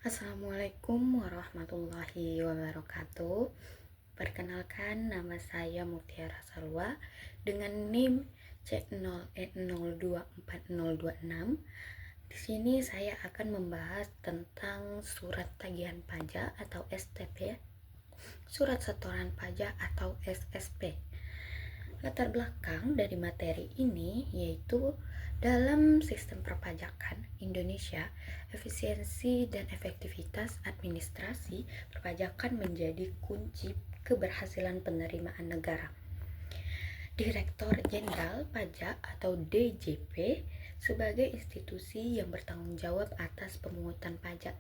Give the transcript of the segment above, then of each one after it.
Assalamualaikum warahmatullahi wabarakatuh. Perkenalkan, nama saya Mutiara Salwa dengan NIM C0E024026. Di sini saya akan membahas tentang surat tagihan pajak atau STP, surat setoran pajak atau SSP. Latar belakang dari materi ini yaitu dalam sistem perpajakan Indonesia, efisiensi dan efektivitas administrasi perpajakan menjadi kunci keberhasilan penerimaan negara. Direktur Jenderal Pajak atau DJP sebagai institusi yang bertanggung jawab atas pemungutan pajak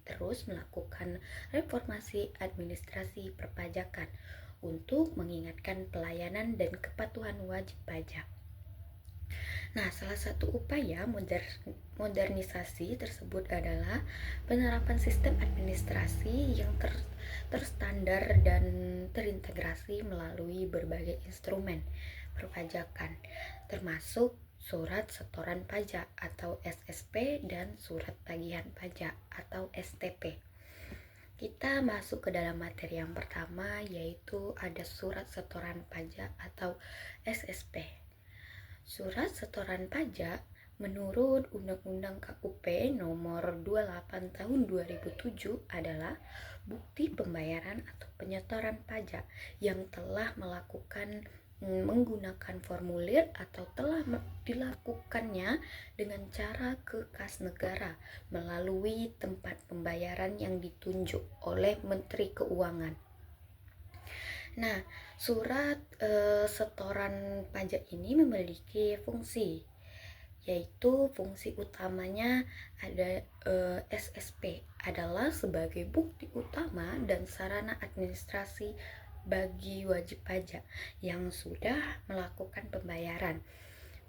terus melakukan reformasi administrasi perpajakan untuk mengingatkan pelayanan dan kepatuhan wajib pajak. Nah, salah satu upaya modernisasi tersebut adalah penerapan sistem administrasi yang terstandar dan terintegrasi melalui berbagai instrumen perpajakan, termasuk surat setoran pajak atau SSP dan surat tagihan pajak atau STP. Kita masuk ke dalam materi yang pertama, yaitu ada surat setoran pajak atau SSP. Surat setoran pajak menurut Undang-Undang KUP nomor 28 tahun 2007 adalah bukti pembayaran atau penyetoran pajak yang telah menggunakan formulir atau telah dilakukannya dengan cara ke kas negara melalui tempat pembayaran yang ditunjuk oleh Menteri Keuangan. Nah, surat setoran pajak ini memiliki fungsi, yaitu fungsi utamanya ada SSP adalah sebagai bukti utama dan sarana administrasi bagi wajib pajak yang sudah melakukan pembayaran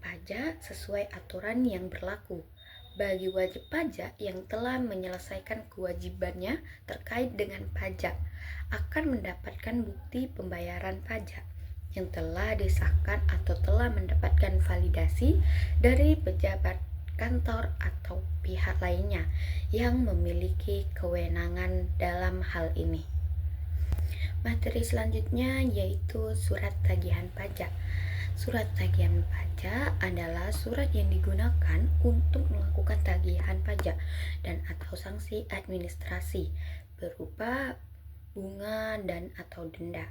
pajak sesuai aturan yang berlaku. Bagi wajib pajak yang telah menyelesaikan kewajibannya terkait dengan pajak akan mendapatkan bukti pembayaran pajak yang telah disahkan atau telah mendapatkan validasi dari pejabat kantor atau pihak lainnya yang memiliki kewenangan dalam hal ini. Materi selanjutnya yaitu surat tagihan pajak. Surat tagihan pajak adalah surat yang digunakan untuk melakukan tagihan pajak dan atau sanksi administrasi berupa bunga dan atau denda.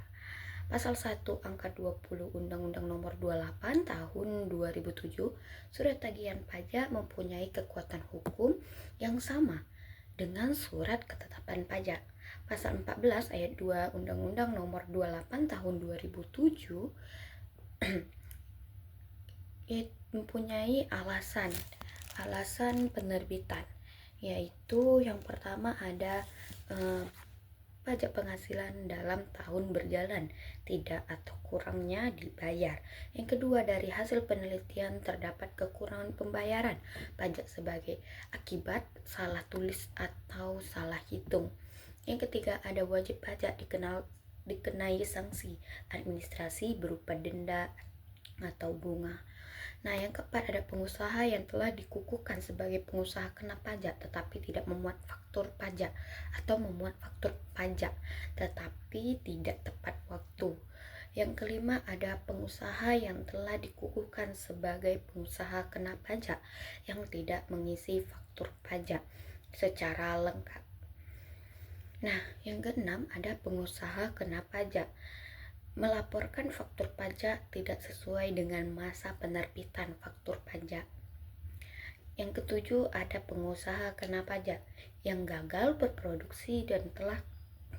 Pasal 1 angka 20 Undang-Undang Nomor 28 Tahun 2007, surat tagihan pajak mempunyai kekuatan hukum yang sama dengan surat ketetapan pajak. Pasal 14 ayat 2 Undang-Undang Nomor 28 Tahun 2007 mempunyai alasan penerbitan, yaitu yang pertama ada pajak penghasilan dalam tahun berjalan tidak atau kurangnya dibayar. Yang kedua, dari hasil penelitian terdapat kekurangan pembayaran pajak sebagai akibat salah tulis atau salah hitung. Yang ketiga, ada wajib pajak dikenai sanksi administrasi berupa denda atau bunga. Nah, yang keempat, ada pengusaha yang telah dikukuhkan sebagai pengusaha kena pajak tetapi tidak memuat faktur pajak atau memuat faktur pajak tetapi tidak tepat waktu. Yang kelima, ada pengusaha yang telah dikukuhkan sebagai pengusaha kena pajak yang tidak mengisi faktur pajak secara lengkap. Nah, yang keenam, ada pengusaha kena pajak melaporkan faktur pajak tidak sesuai dengan masa penerbitan faktur pajak. Yang ketujuh, ada pengusaha kena pajak yang gagal berproduksi dan telah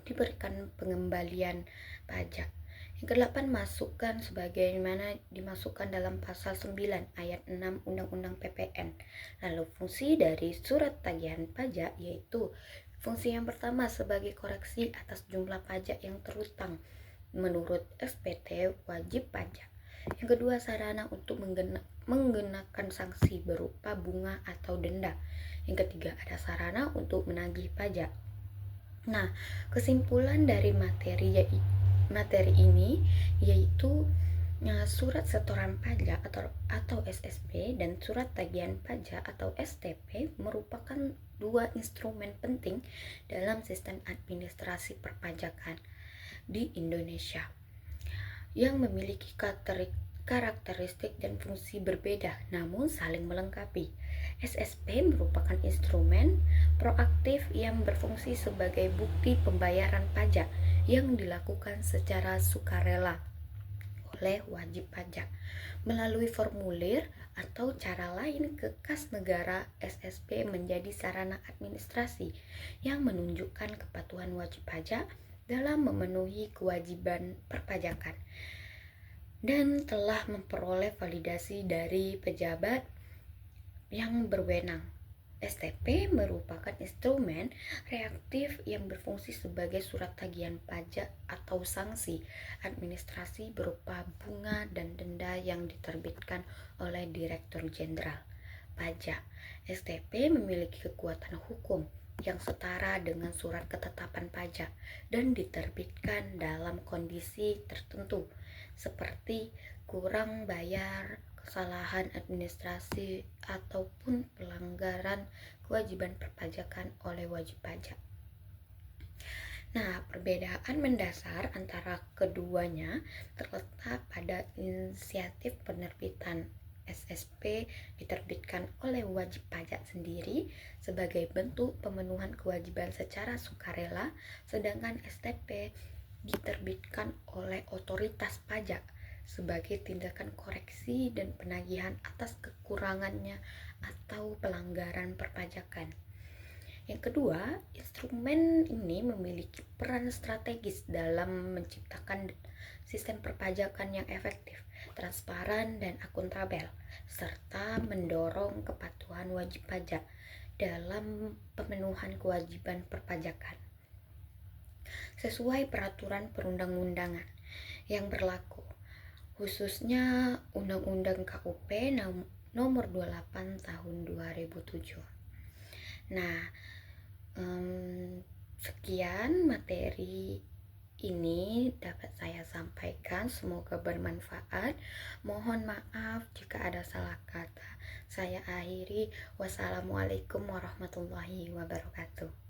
diberikan pengembalian pajak. Yang kedelapan, masukkan sebagaimana dimasukkan dalam pasal 9 ayat 6 Undang-Undang PPN. Lalu fungsi dari surat tagihan pajak yaitu fungsi yang pertama sebagai koreksi atas jumlah pajak yang terutang menurut SPT wajib pajak. Yang kedua, sarana untuk menggunakan sanksi berupa bunga atau denda. Yang ketiga, ada sarana untuk menagih pajak. Nah, kesimpulan dari materi ini yaitu Nah, surat setoran pajak atau SSP dan surat tagihan pajak atau STP merupakan dua instrumen penting dalam sistem administrasi perpajakan di Indonesia yang memiliki karakteristik dan fungsi berbeda namun saling melengkapi. SSP merupakan instrumen proaktif yang berfungsi sebagai bukti pembayaran pajak yang dilakukan secara sukarela oleh wajib pajak melalui formulir atau cara lain ke kas negara. SSP menjadi sarana administrasi yang menunjukkan kepatuhan wajib pajak dalam memenuhi kewajiban perpajakan dan telah memperoleh validasi dari pejabat yang berwenang. STP merupakan instrumen reaktif yang berfungsi sebagai surat tagihan pajak atau sanksi administrasi berupa bunga dan denda yang diterbitkan oleh Direktur Jenderal Pajak. STP memiliki kekuatan hukum yang setara dengan surat ketetapan pajak dan diterbitkan dalam kondisi tertentu seperti kurang bayar, kesalahan administrasi, ataupun pelanggaran kewajiban perpajakan oleh wajib pajak. Nah, perbedaan mendasar antara keduanya terletak pada inisiatif penerbitan. SSP diterbitkan oleh wajib pajak sendiri sebagai bentuk pemenuhan kewajiban secara sukarela, sedangkan STP diterbitkan oleh otoritas pajak sebagai tindakan koreksi dan penagihan atas kekurangannya atau pelanggaran perpajakan. Yang kedua, instrumen ini memiliki peran strategis dalam menciptakan sistem perpajakan yang efektif, transparan, dan akuntabel, serta mendorong kepatuhan wajib pajak dalam pemenuhan kewajiban perpajakan sesuai peraturan perundang-undangan yang berlaku, khususnya Undang-Undang KUP nomor 28 tahun 2007. Nah, sekian materi ini dapat saya sampaikan, semoga bermanfaat. Mohon maaf jika ada salah kata. Saya akhiri, wassalamualaikum warahmatullahi wabarakatuh.